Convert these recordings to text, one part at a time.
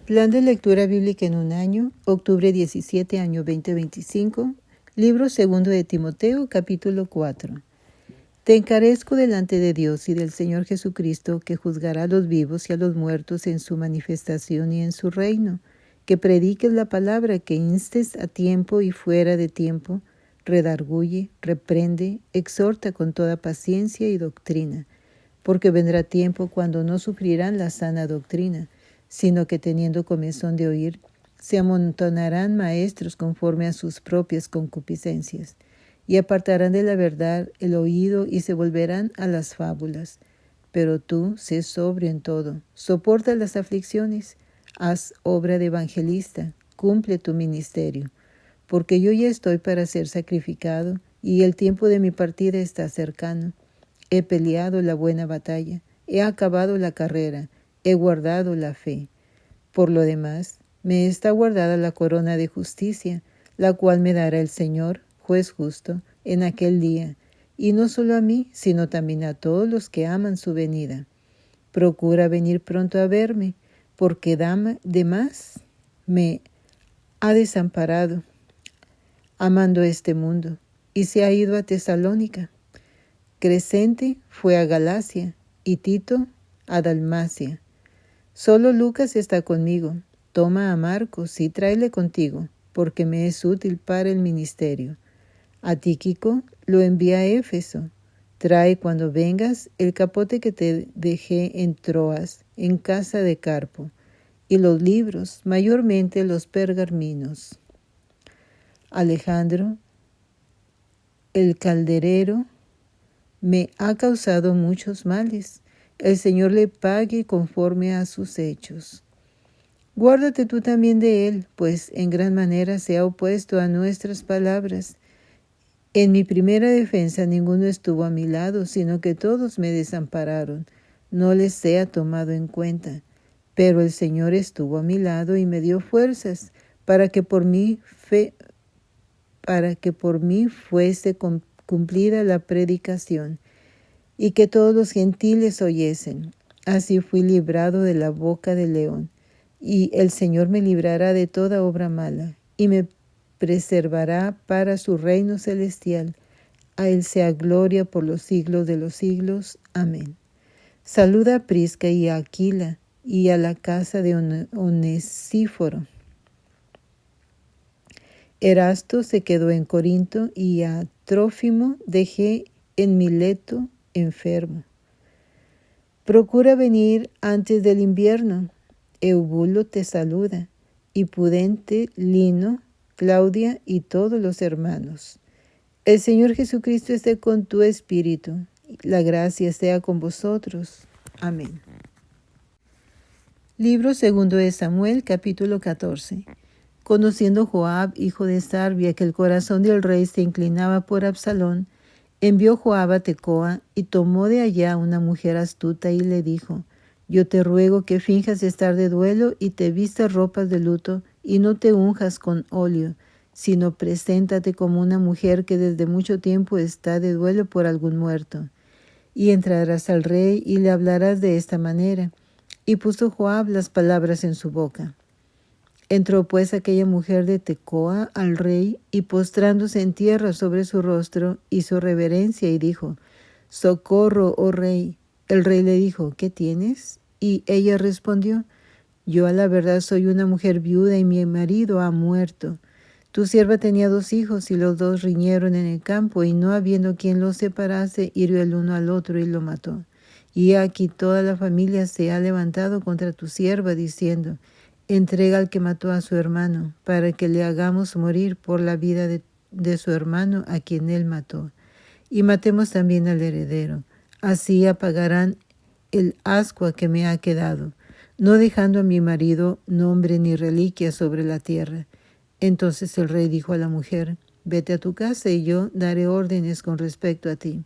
Plan de lectura bíblica en un año, octubre 17, año 2025, libro segundo de Timoteo, capítulo 4. Te encarezco delante de Dios y del Señor Jesucristo, que juzgará a los vivos y a los muertos en su manifestación y en su reino, que prediques la palabra, que instes a tiempo y fuera de tiempo, redarguye, reprende, exhorta con toda paciencia y doctrina, porque vendrá tiempo cuando no sufrirán la sana doctrina, sino que teniendo comezón de oír, se amontonarán maestros conforme a sus propias concupiscencias, y apartarán de la verdad el oído y se volverán a las fábulas. Pero tú, sé sobrio en todo, soporta las aflicciones, haz obra de evangelista, cumple tu ministerio, porque yo ya estoy para ser sacrificado, y el tiempo de mi partida está cercano. He peleado la buena batalla, he acabado la carrera, he guardado la fe. Por lo demás, me está guardada la corona de justicia, la cual me dará el Señor, juez justo, en aquel día, y no solo a mí, sino también a todos los que aman su venida. Procura venir pronto a verme, porque Demas me ha desamparado, amando este mundo, y se ha ido a Tesalónica. Crescente fue a Galacia y Tito a Dalmacia. Solo Lucas está conmigo. Toma a Marcos y tráele contigo, porque me es útil para el ministerio. A Tíquico lo envía a Éfeso. Trae cuando vengas el capote que te dejé en Troas, en casa de Carpo, y los libros, mayormente los pergaminos. Alejandro, el calderero, me ha causado muchos males. El Señor le pague conforme a sus hechos. Guárdate tú también de él, pues en gran manera se ha opuesto a nuestras palabras. En mi primera defensa ninguno estuvo a mi lado, sino que todos me desampararon. No les sea tomado en cuenta. Pero el Señor estuvo a mi lado y me dio fuerzas para que por mí fuese cumplida la predicación, y que todos los gentiles oyesen. Así fui librado de la boca del león, y el Señor me librará de toda obra mala, y me preservará para su reino celestial. A Él sea gloria por los siglos de los siglos. Amén. Saluda a Prisca y a Aquila, y a la casa de Onesíforo. Erasto se quedó en Corinto, y a Trófimo dejé en Mileto enfermo. Procura venir antes del invierno. Eubulo te saluda, y Pudente, Lino, Claudia y todos los hermanos. El Señor Jesucristo esté con tu espíritu. La gracia sea con vosotros. Amén. Libro segundo de Samuel, capítulo 14. Conociendo Joab, hijo de Sarvia, que el corazón del rey se inclinaba por Absalón, envió Joab a Tecoa y tomó de allá una mujer astuta y le dijo: Yo te ruego que finjas estar de duelo y te vistas ropas de luto y no te unjas con óleo, sino preséntate como una mujer que desde mucho tiempo está de duelo por algún muerto. Y entrarás al rey y le hablarás de esta manera. Y puso Joab las palabras en su boca. Entró pues aquella mujer de Tecoa al rey, y postrándose en tierra sobre su rostro, hizo reverencia y dijo: Socorro, oh rey. El rey le dijo: ¿Qué tienes? Y ella respondió: Yo a la verdad soy una mujer viuda y mi marido ha muerto. Tu sierva tenía 2 hijos y los 2 riñeron en el campo, y no habiendo quien los separase, hirió el uno al otro y lo mató. Y aquí toda la familia se ha levantado contra tu sierva, diciendo: Entrega al que mató a su hermano, para que le hagamos morir por la vida de su hermano a quien él mató. Y matemos también al heredero. Así apagarán el ascua que me ha quedado, no dejando a mi marido nombre ni reliquia sobre la tierra. Entonces el rey dijo a la mujer: Vete a tu casa y yo daré órdenes con respecto a ti.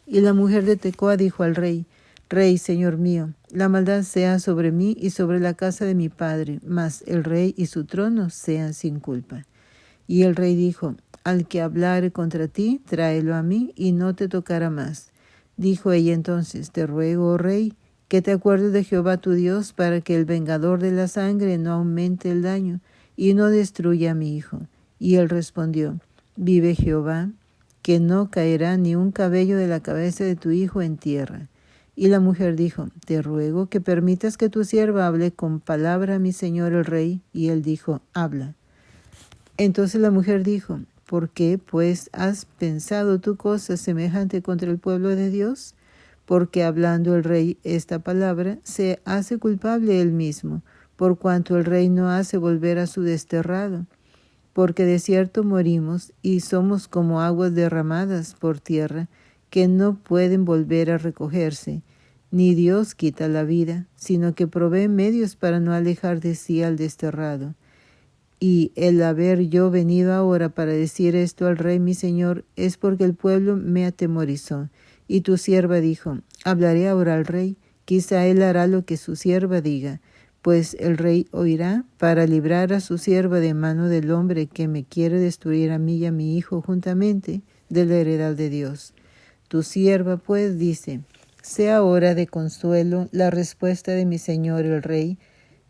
Y la mujer de Tecoa dijo al rey: Rey, señor mío, la maldad sea sobre mí y sobre la casa de mi padre, mas el rey y su trono sean sin culpa. Y el rey dijo: Al que hablare contra ti, tráelo a mí, y no te tocará más. Dijo ella entonces: Te ruego, oh rey, que te acuerdes de Jehová tu Dios, para que el vengador de la sangre no aumente el daño y no destruya a mi hijo. Y él respondió, vive Jehová, que no caerá ni un cabello de la cabeza de tu hijo en tierra. Y la mujer dijo, te ruego que permitas que tu sierva hable con palabra a mi señor el rey. Y él dijo, habla. Entonces la mujer dijo, ¿por qué, pues, has pensado tú cosa semejante contra el pueblo de Dios? Porque hablando el rey esta palabra, se hace culpable él mismo, por cuanto el rey no hace volver a su desterrado. Porque de cierto morimos y somos como aguas derramadas por tierra, que no pueden volver a recogerse. Ni Dios quita la vida, sino que provee medios para no alejar de sí al desterrado. Y el haber yo venido ahora para decir esto al rey mi señor, es porque el pueblo me atemorizó. Y tu sierva dijo, hablaré ahora al rey, quizá él hará lo que su sierva diga, pues el rey oirá para librar a su sierva de mano del hombre que me quiere destruir a mí y a mi hijo juntamente de la heredad de Dios. Tu sierva pues dice, sea ahora de consuelo la respuesta de mi señor el rey,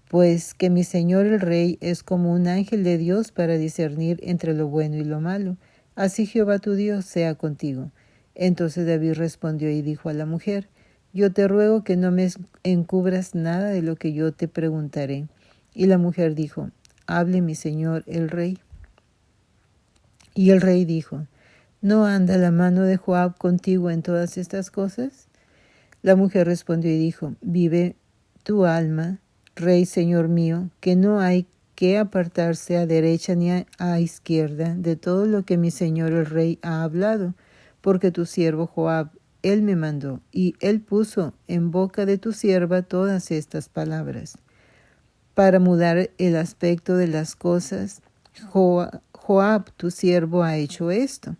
pues que mi señor el rey es como un ángel de Dios para discernir entre lo bueno y lo malo. Así Jehová tu Dios sea contigo. Entonces David respondió y dijo a la mujer, yo te ruego que no me encubras nada de lo que yo te preguntaré. Y la mujer dijo, hable mi señor el rey. Y el rey dijo, ¿no anda la mano de Joab contigo en todas estas cosas? La mujer respondió y dijo, vive tu alma, rey señor mío, que no hay que apartarse a derecha ni a izquierda de todo lo que mi señor el rey ha hablado, porque tu siervo Joab, él me mandó, y él puso en boca de tu sierva todas estas palabras. Para mudar el aspecto de las cosas, Joab, tu siervo, ha hecho esto.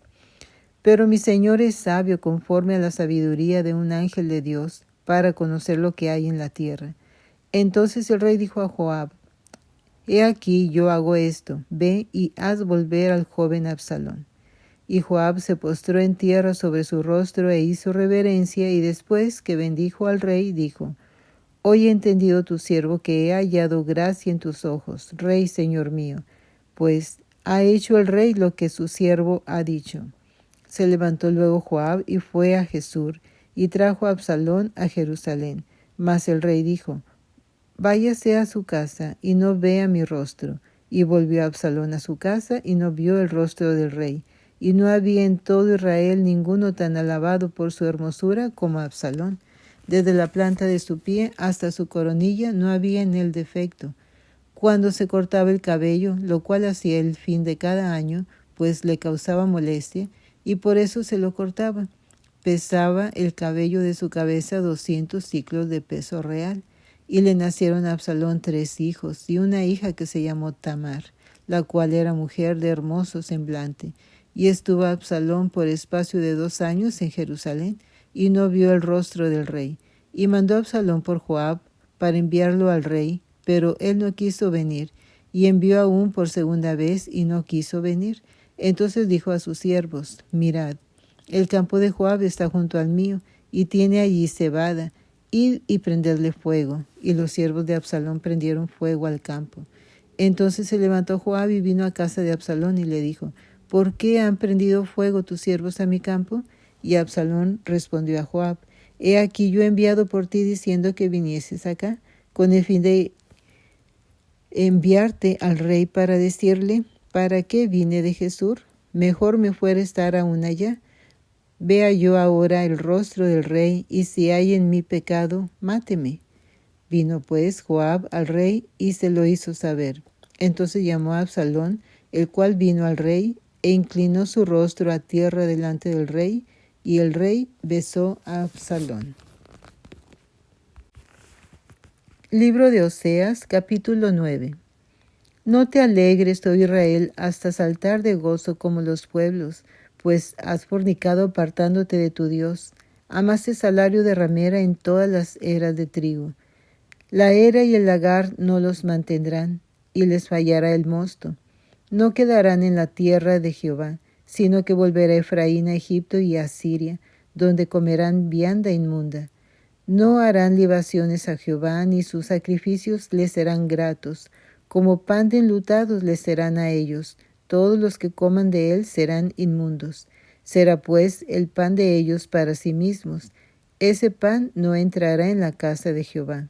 Pero mi señor es sabio conforme a la sabiduría de un ángel de Dios, para conocer lo que hay en la tierra. Entonces el rey dijo a Joab, he aquí yo hago esto, ve y haz volver al joven Absalón. Y Joab se postró en tierra sobre su rostro e hizo reverencia, y después que bendijo al rey, dijo, hoy he entendido tu siervo que he hallado gracia en tus ojos, rey señor mío, pues ha hecho el rey lo que su siervo ha dicho. Se levantó luego Joab y fue a Jesús, y trajo a Absalón a Jerusalén. Mas el rey dijo, váyase a su casa, y no vea mi rostro. Y volvió Absalón a su casa, y no vio el rostro del rey. Y no había en todo Israel ninguno tan alabado por su hermosura como Absalón. Desde la planta de su pie hasta su coronilla no había en él defecto. Cuando se cortaba el cabello, lo cual hacía el fin de cada año, pues le causaba molestia, y por eso se lo cortaba. Pesaba el cabello de su cabeza 200 siclos de peso real. Y le nacieron a Absalón 3 hijos y una hija que se llamó Tamar, la cual era mujer de hermoso semblante. Y estuvo Absalón por espacio de 2 años en Jerusalén, y no vio el rostro del rey. Y mandó Absalón por Joab para enviarlo al rey, pero él no quiso venir, y envió aún por segunda vez, y no quiso venir. Entonces dijo a sus siervos, mirad, el campo de Joab está junto al mío, y tiene allí cebada, id y prendedle fuego. Y los siervos de Absalón prendieron fuego al campo. Entonces se levantó Joab y vino a casa de Absalón y le dijo, ¿por qué han prendido fuego tus siervos a mi campo? Y Absalón respondió a Joab, he aquí yo he enviado por ti diciendo que vinieses acá, con el fin de enviarte al rey para decirle, ¿para qué vine de Jesús? Mejor me fuera estar aún allá. Vea yo ahora el rostro del rey, y si hay en mí pecado, máteme. Vino pues Joab al rey y se lo hizo saber. Entonces llamó a Absalón, el cual vino al rey, e inclinó su rostro a tierra delante del rey, y el rey besó a Absalón. Libro de Oseas, capítulo 9. No te alegres, oh Israel, hasta saltar de gozo como los pueblos, pues has fornicado apartándote de tu Dios. Amaste salario de ramera en todas las eras de trigo. La era y el lagar no los mantendrán, y les fallará el mosto. No quedarán en la tierra de Jehová, sino que volverá Efraín a Egipto y a Siria, donde comerán vianda inmunda. No harán libaciones a Jehová, ni sus sacrificios les serán gratos. Como pan de enlutados les serán a ellos. Todos los que coman de él serán inmundos. Será pues el pan de ellos para sí mismos. Ese pan no entrará en la casa de Jehová.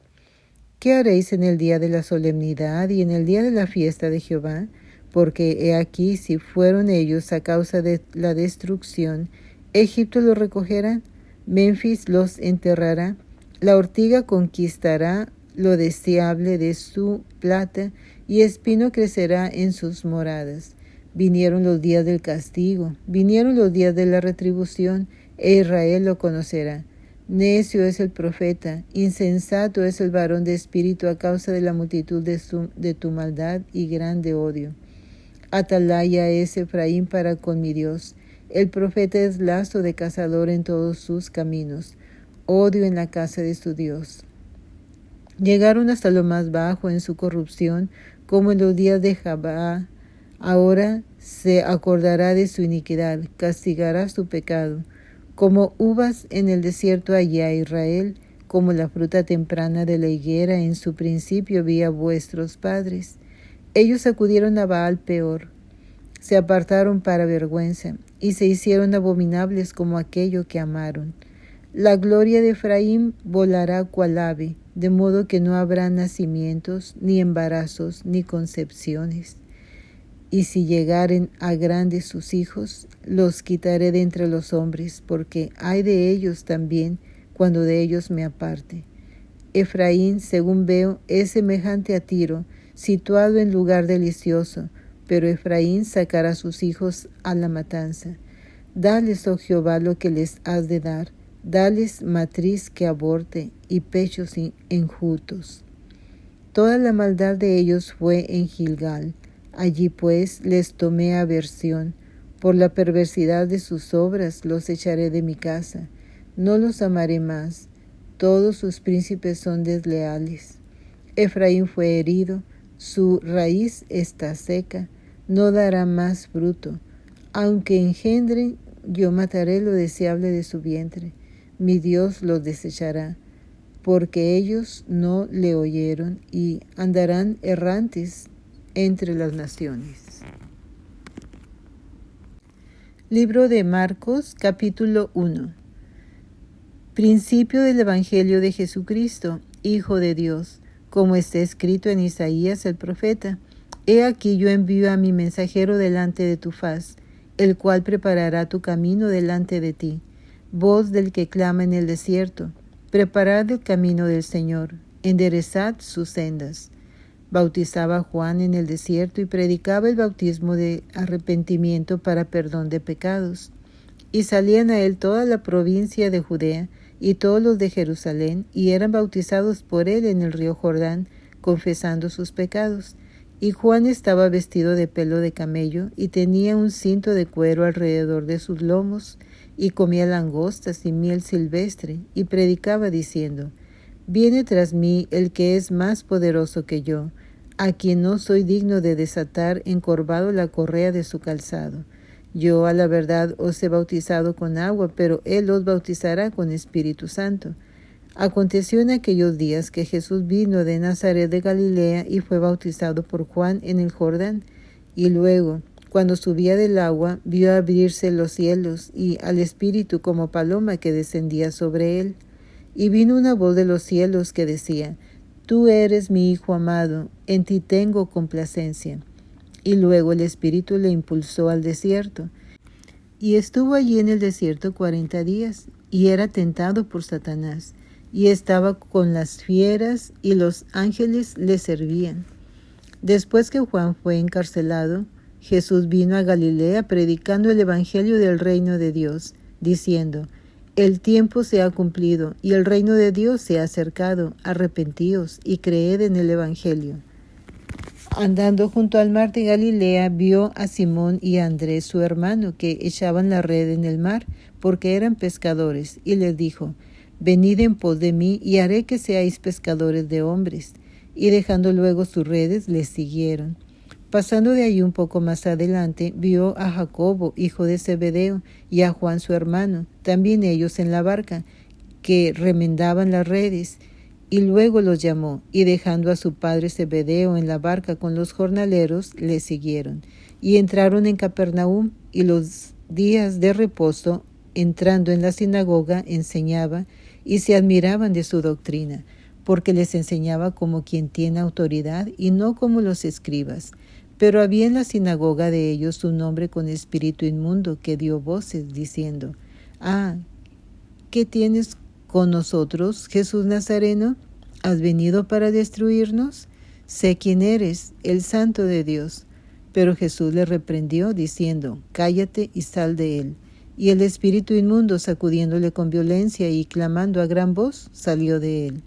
¿Qué haréis en el día de la solemnidad y en el día de la fiesta de Jehová? Porque he aquí, si fueron ellos a causa de la destrucción, Egipto los recogerá, Memphis los enterrará, la ortiga conquistará lo deseable de su plata, y espino crecerá en sus moradas. Vinieron los días del castigo, vinieron los días de la retribución, e Israel lo conocerá. Necio es el profeta, insensato es el varón de espíritu a causa de la multitud de tu maldad y grande odio. Atalaya es Efraín para con mi Dios. El profeta es lazo de cazador en todos sus caminos. Odio en la casa de su Dios. Llegaron hasta lo más bajo en su corrupción, como en los días de Jabá. Ahora se acordará de su iniquidad, castigará su pecado. Como uvas en el desierto allá Israel, como la fruta temprana de la higuera en su principio vi a vuestros padres. Ellos acudieron a Baal peor, se apartaron para vergüenza, y se hicieron abominables como aquello que amaron. La gloria de Efraín volará cual ave, de modo que no habrá nacimientos, ni embarazos, ni concepciones. Y si llegaren a grandes sus hijos, los quitaré de entre los hombres, porque hay de ellos también cuando de ellos me aparte. Efraín, según veo, es semejante a Tiro, situado en lugar delicioso, pero Efraín sacará a sus hijos a la matanza. Dales, oh Jehová, lo que les has de dar, dales matriz que aborte y pechos enjutos. Toda la maldad de ellos fue en Gilgal. Allí pues les tomé aversión. Por la perversidad de sus obras los echaré de mi casa. No los amaré más. Todos sus príncipes son desleales. Efraín fue herido, su raíz está seca, no dará más fruto. Aunque engendren, yo mataré lo deseable de su vientre. Mi Dios los desechará, porque ellos no le oyeron y andarán errantes entre las naciones. Libro de Marcos, capítulo 1. Principio del Evangelio de Jesucristo, Hijo de Dios, como está escrito en Isaías el profeta. He aquí yo envío a mi mensajero delante de tu faz, el cual preparará tu camino delante de ti. Voz del que clama en el desierto, preparad el camino del Señor, enderezad sus sendas. Bautizaba a Juan en el desierto y predicaba el bautismo de arrepentimiento para perdón de pecados. Y salían a él toda la provincia de Judea y todos los de Jerusalén, y eran bautizados por él en el río Jordán, confesando sus pecados. Y Juan estaba vestido de pelo de camello, y tenía un cinto de cuero alrededor de sus lomos, y comía langostas y miel silvestre, y predicaba diciendo: Viene tras mí el que es más poderoso que yo, a quien no soy digno de desatar encorvado la correa de su calzado. Yo a la verdad os he bautizado con agua, pero él os bautizará con Espíritu Santo. Aconteció en aquellos días que Jesús vino de Nazaret de Galilea y fue bautizado por Juan en el Jordán. Y luego, cuando subía del agua, vio abrirse los cielos y al Espíritu como paloma que descendía sobre él. Y vino una voz de los cielos que decía: Tú eres mi Hijo amado, en ti tengo complacencia. Y luego el Espíritu le impulsó al desierto. Y estuvo allí en el desierto 40 días, y era tentado por Satanás, y estaba con las fieras, y los ángeles le servían. Después que Juan fue encarcelado, Jesús vino a Galilea predicando el evangelio del reino de Dios, diciendo: El tiempo se ha cumplido, y el reino de Dios se ha acercado. Arrepentíos y creed en el evangelio. Andando junto al mar de Galilea, vio a Simón y a Andrés, su hermano, que echaban la red en el mar, porque eran pescadores, y les dijo: Venid en pos de mí, y haré que seáis pescadores de hombres. Y dejando luego sus redes, les siguieron. Pasando de allí un poco más adelante, vio a Jacobo, hijo de Zebedeo, y a Juan su hermano, también ellos en la barca, que remendaban las redes. Y luego los llamó, y dejando a su padre Zebedeo en la barca con los jornaleros, le siguieron. Y entraron en Capernaum, y los días de reposo, entrando en la sinagoga, enseñaba, y se admiraban de su doctrina, porque les enseñaba como quien tiene autoridad, y no como los escribas. Pero había en la sinagoga de ellos un hombre con espíritu inmundo, que dio voces, diciendo: ¿qué tienes con nosotros, Jesús Nazareno? ¿Has venido para destruirnos? Sé quién eres, el Santo de Dios. Pero Jesús le reprendió, diciendo: cállate y sal de él. Y el espíritu inmundo, sacudiéndole con violencia y clamando a gran voz, salió de él.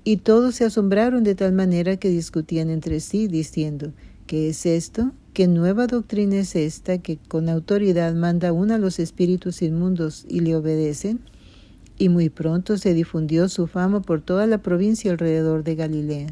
Y todos se asombraron de tal manera que discutían entre sí, diciendo: ¿qué es esto? ¿Qué nueva doctrina es esta, que con autoridad manda uno a los espíritus inmundos y le obedecen? Y muy pronto se difundió su fama por toda la provincia alrededor de Galilea.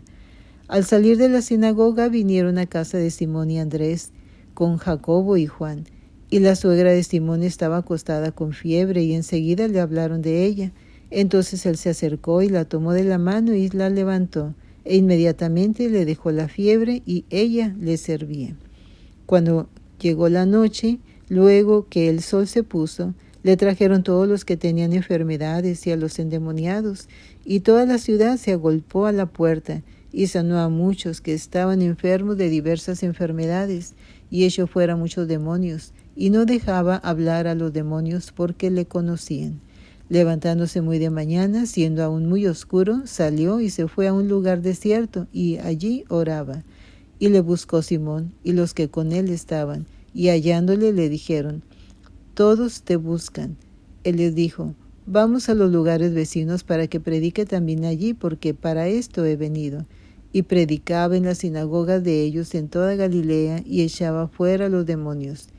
Al salir de la sinagoga vinieron a casa de Simón y Andrés, con Jacobo y Juan. Y la suegra de Simón estaba acostada con fiebre, y enseguida le hablaron de ella. Entonces él se acercó y la tomó de la mano y la levantó, e inmediatamente le dejó la fiebre, y ella le servía. Cuando llegó la noche, luego que el sol se puso, le trajeron todos los que tenían enfermedades y a los endemoniados, y toda la ciudad se agolpó a la puerta, y sanó a muchos que estaban enfermos de diversas enfermedades, y echó fuera muchos demonios, y no dejaba hablar a los demonios porque le conocían. Levantándose muy de mañana, siendo aún muy oscuro, salió y se fue a un lugar desierto, y allí oraba. Y le buscó Simón y los que con él estaban, y hallándole le dijeron: todos te buscan. Él les dijo: vamos a los lugares vecinos para que predique también allí, porque para esto he venido. Y predicaba en las sinagogas de ellos en toda Galilea, y echaba fuera los demonios.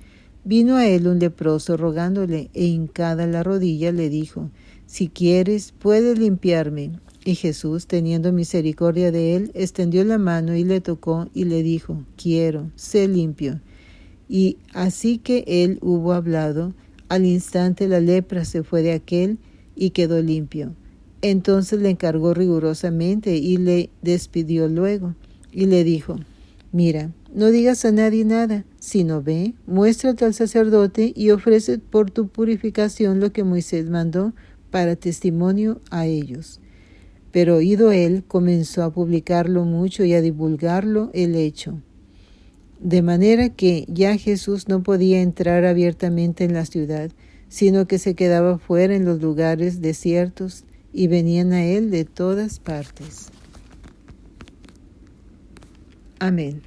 Vino a él un leproso rogándole, e hincada la rodilla le dijo: si quieres, puedes limpiarme. Y Jesús, teniendo misericordia de él, extendió la mano y le tocó, y le dijo: quiero, sé limpio. Y así que él hubo hablado, al instante la lepra se fue de aquél y quedó limpio. Entonces le encargó rigurosamente y le despidió luego. Y le dijo: mira, no digas a nadie nada, sino ve, muéstrate al sacerdote y ofrece por tu purificación lo que Moisés mandó para testimonio a ellos. Pero oído él, comenzó a publicarlo mucho y a divulgarlo el hecho. De manera que ya Jesús no podía entrar abiertamente en la ciudad, sino que se quedaba fuera en los lugares desiertos, y venían a él de todas partes. Amén.